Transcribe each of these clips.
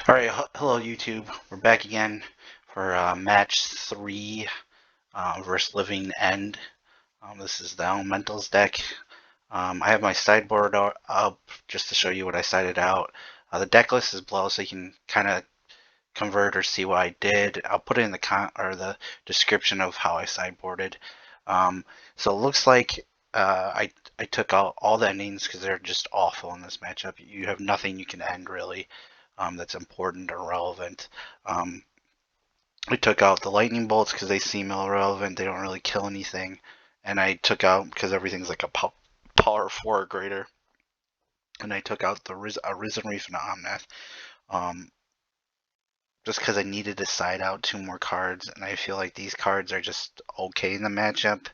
Alright, hello YouTube. We're back again for match 3 versus Living End. This is the Elementals deck. I have my sideboard up just to show you what I sided out. The deck list is below so you can kind of convert or see what I did. I'll put it in the description of how I sideboarded. So it looks like I took out all the endings because they're just awful in this matchup. You have nothing you can end really. That's important or relevant. I took out the lightning bolts because they seem irrelevant. They don't really kill anything. And I took out because everything's like a power 4 or greater. And I took out the Risen Reef and Omnath. Just because I needed to side out 2 more cards. And I feel like these cards are just okay in the matchup.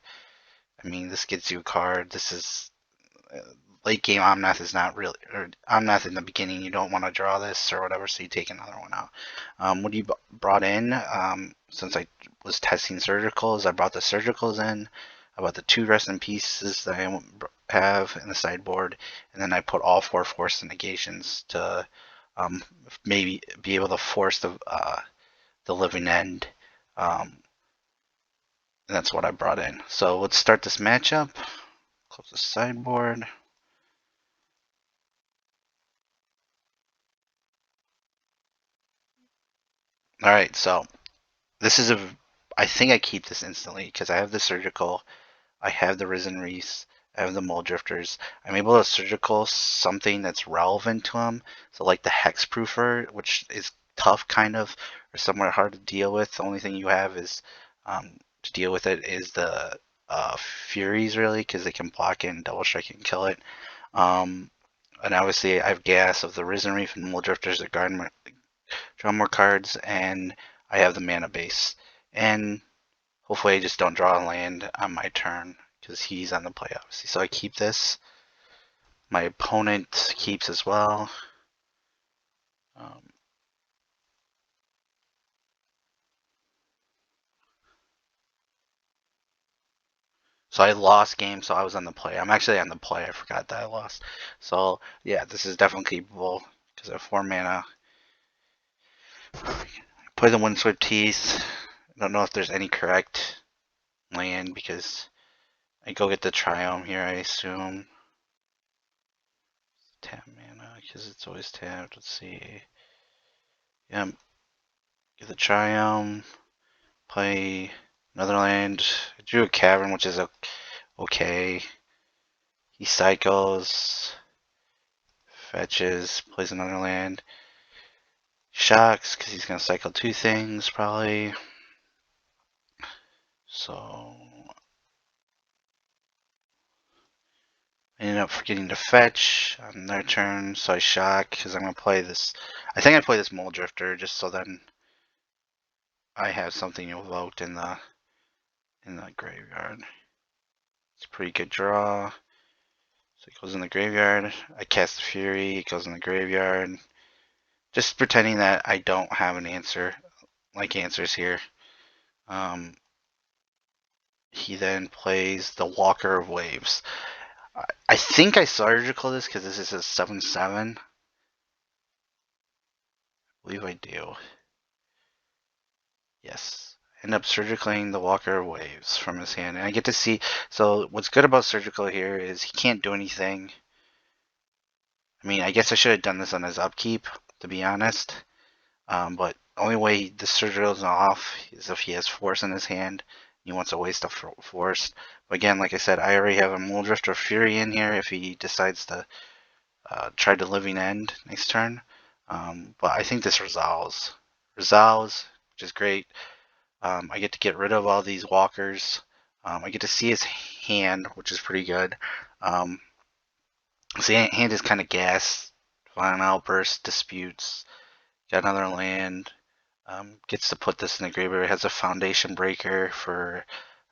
I mean, this gets you a card. This is late game Omnath is not really, or Omnath in the beginning, you don't want to draw this or whatever, so you take another one out. What you brought in, since I was testing surgicals, I brought the surgicals in. I brought the 2 rest in pieces that I have in the sideboard, and then I put all 4 Force of Negations to maybe be able to force the Living End. And that's what I brought in. So let's start this matchup. Close the sideboard. All right, so this is I think I keep this instantly because I have the surgical, I have the Risen Reefs, I have the Mole Drifters. I'm able to surgical something that's relevant to them. So like the Hexproofer, which is tough kind of, or somewhat hard to deal with. The only thing you have is to deal with it is the Furies really, because they can block it and double strike it and kill it. And obviously I have gas of the Risen Reef and Mole Drifters that draw more cards, and I have the mana base. And hopefully I just don't draw a land on my turn because he's on the play, obviously. So I keep this. My opponent keeps as well. So I lost game, so I was on the play. I'm actually on the play. I forgot that I lost. So yeah, this is definitely keepable because I have 4 mana. Play the Windswept Teeth. I don't know if there's any correct land because I go get the Triumph here, I assume. Tap mana because it's always tapped. Let's see. Yeah, get the Triumph. Play another land. I drew a Cavern, which is okay. He cycles, fetches, plays another land. Shocks because he's gonna cycle 2 things probably. So I ended up forgetting to fetch on their turn, so I shock because I'm gonna play this. I think I play this Mole Drifter just so then I have something evoked in the graveyard. It's a pretty good draw. So it goes in the graveyard. I cast the Fury. It goes in the graveyard. Just pretending that I don't have an answer, like answers here. He then plays the Walker of Waves. I think I surgical this because this is a 7/7. I believe I do. Yes. End up surgicaling the Walker of Waves from his hand. And I get to see. So what's good about surgical here is he can't do anything. I mean, I guess I should have done this on his upkeep, to be honest. But only way the surgical is off is if he has Force in his hand. He wants to waste a Force. But again, like I said, I already have a Muldrift or Fury in here if he decides to try to Living End next turn. But I think this resolves. Resolves, which is great. I get to get rid of all these walkers. I get to see his hand, which is pretty good. His hand is kind of gas. Violent Outburst, Disputes. Got another land. Gets to put this in the graveyard. It has a Foundation Breaker for,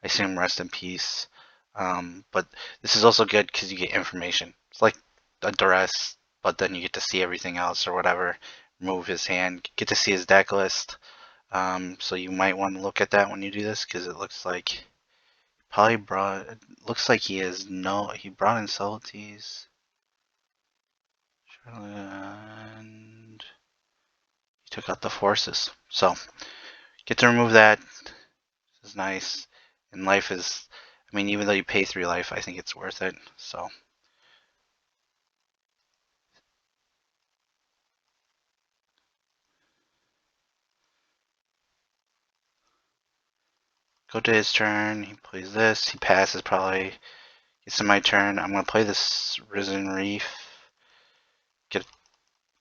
I assume, Rest in Peace. But this is also good because you get information. It's like a Duress, but then you get to see everything else or whatever. Move his hand. Get to see his deck list. So you might want to look at that when you do this because it looks like probably brought. It looks like he brought in Subtleties. And took out the forces. So get to remove that. This is nice. And life is, I mean, even though you pay 3 life, I think it's worth it. So go to his turn. He plays this. He passes probably. Gets to my turn. I'm gonna play this Risen Reef.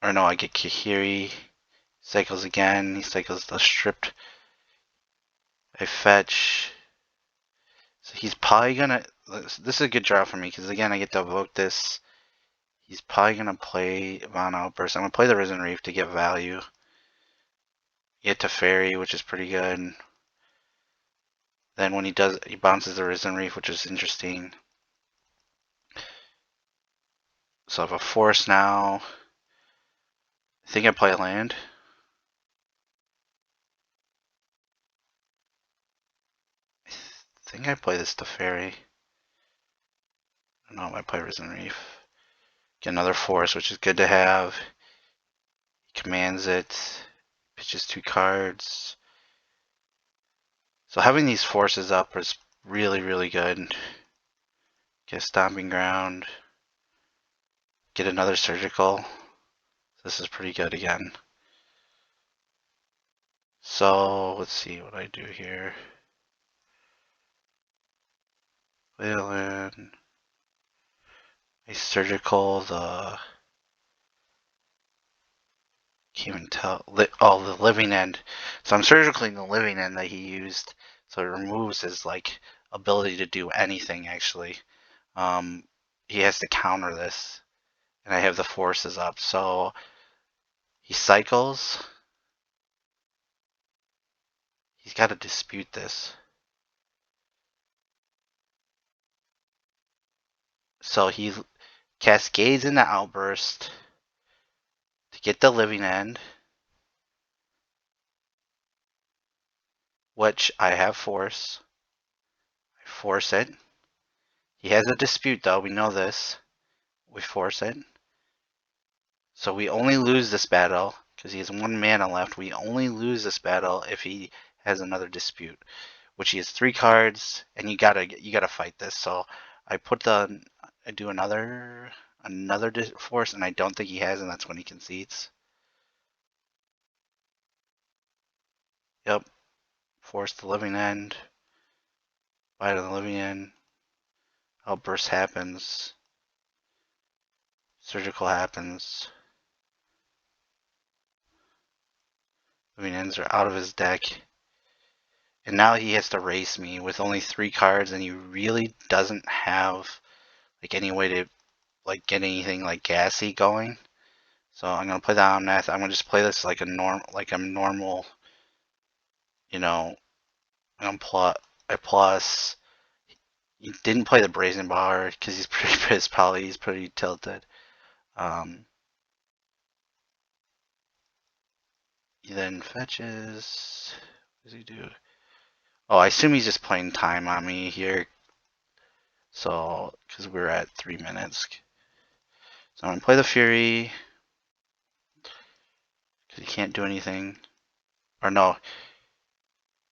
I get Kahiri. Cycles again. He cycles the stripped. I fetch. So he's probably gonna. This is a good draw for me because again I get to evoke this. He's probably gonna play Von Outburst. I'm gonna play the Risen Reef to get value. Get to Fairy, which is pretty good. Then when he does, he bounces the Risen Reef, which is interesting. So I have a Force now. I think I play a land. I think I play this to Fairy. I don't know if I play Risen Reef. Get another Force, which is good to have. He commands it. Pitches 2 cards. So having these forces up is really, really good. Get a Stomping Ground. Get another Surgical. This is pretty good again. So let's see what I do here. Whalen. A Surgical, the can't even tell. Oh, the Living End. So I'm surgically the Living End that he used. So it removes his like ability to do anything actually. He has to counter this, and I have the forces up. So he cycles. He's got to dispute this. So he cascades into Outburst to get the Living End, which I have Force. I force it. He has a dispute though, we know this. We force it. So we only lose this battle because he has 1 mana left. We only lose this battle if he has another dispute, which he has 3 cards, and you gotta fight this. So I do another force, and I don't think he has, and that's when he concedes. Yep, force the Living End, Bite of the Living End, Outburst happens, Surgical happens. Living Ends are out of his deck. And now he has to race me with only 3 cards, and he really doesn't have like any way to like get anything like gassy going. So I'm gonna play the Omnath. I'm gonna just play this like a normal, you know, plus. He didn't play the Brazen Bar because he's pretty pissed. Probably he's pretty tilted. He then fetches. What does he do? Oh, I assume he's just playing time on me here. So, because we're at 3 minutes. So I'm going to play the Fury. Because he can't do anything. Or no.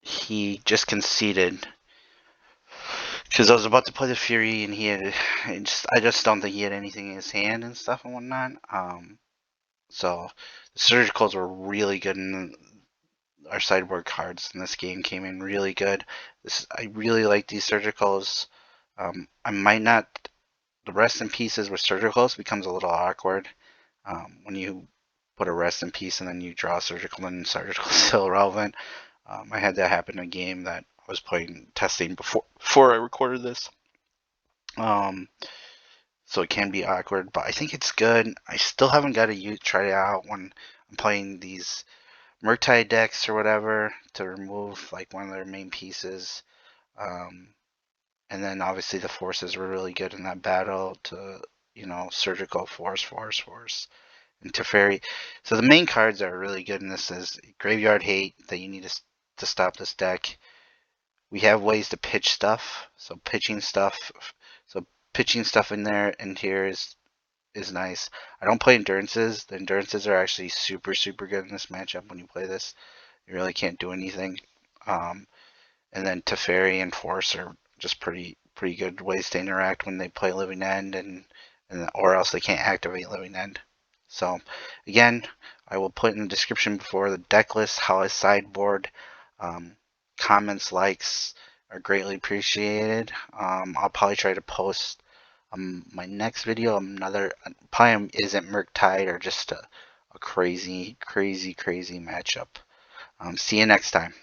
He just conceded. Because I was about to play the Fury and he had. I just don't think he had anything in his hand and stuff and whatnot. So the Surgicals were really good in our sideboard cards in this game came in really good. I really like these Surgicals. I might not. The Rest in Pieces with Surgicals becomes a little awkward when you put a Rest in Peace and then you draw Surgical and Surgical is still relevant. I had that happen in a game that I was testing before I recorded this. So it can be awkward, but I think it's good. I still haven't got to try it out when I'm playing these Murktide decks or whatever to remove like one of their main pieces. And then obviously the forces were really good in that battle to, Surgical Force, and Teferi. So the main cards that are really good in this is Graveyard Hate that you need to stop this deck. We have ways to pitch stuff. So pitching stuff in there and here is is nice. I don't play Endurances. The Endurances are actually super, super good in this matchup when you play this. You really can't do anything. And then Teferi and Force are just pretty good ways to interact when they play Living End, and or else they can't activate Living End. So again, I will put in the description before the deck list, how I sideboard. Comments, likes are greatly appreciated. I'll probably try to post my next video another probably isn't Murktide or just a crazy matchup. See you next time.